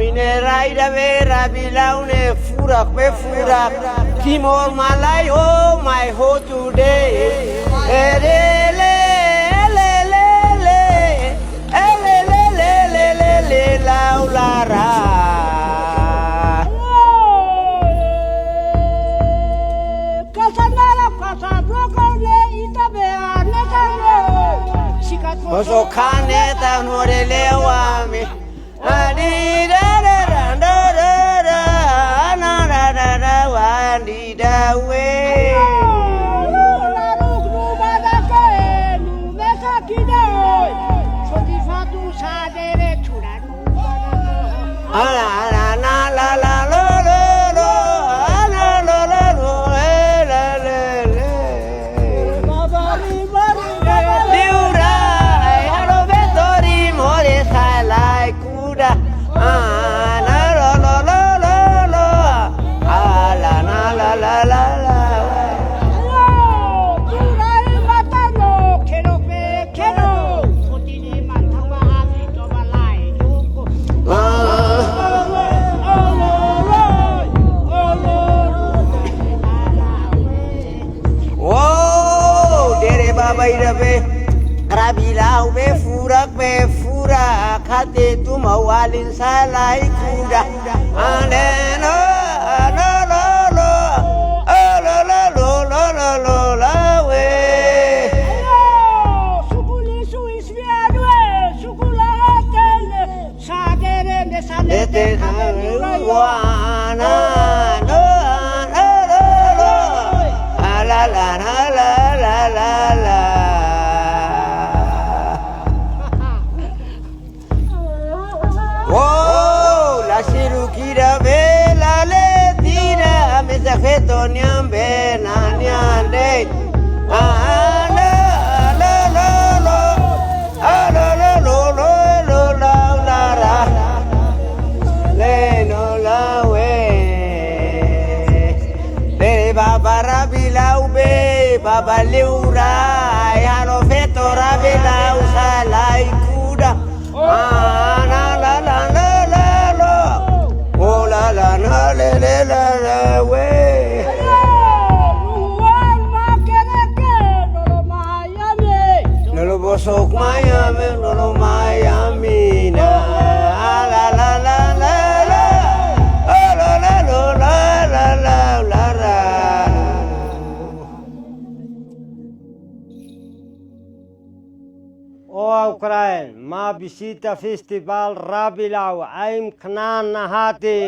Minerai da vera bilaune furak be furak Timor Malay oh my ho today le le le le le le le le le le la la ra Casanara casa brocole itabe anekane Oso kane ta nore lewami Adi da da da da da na da da da wandi da we ala ala na la la lo lo lo la lo lo lo la la la liura alo vetori more salai kuda na lo lo lo lo lo ala na la la la la Bai da be rabilau be furak hati tu mawalin salai kuda ale no no no no lo lo lo lo lo lo la we sukuli suis viadwe sukula hotel sagere me ete sane wana no no la la la la la la Oh, la cirugía ve la le tira mensajeto niambe na niande ah la la la la ah la la la la la la la le no la we le baba rabila ube baba liura ya no feto rabila usalai kuda ah la la la la la la oh la la la la la la la we no lo bosok Miami no lo Miami na la la la la la la la la la la la la Ukraine, ma visita festival Rabilau, Aim Knan Hati.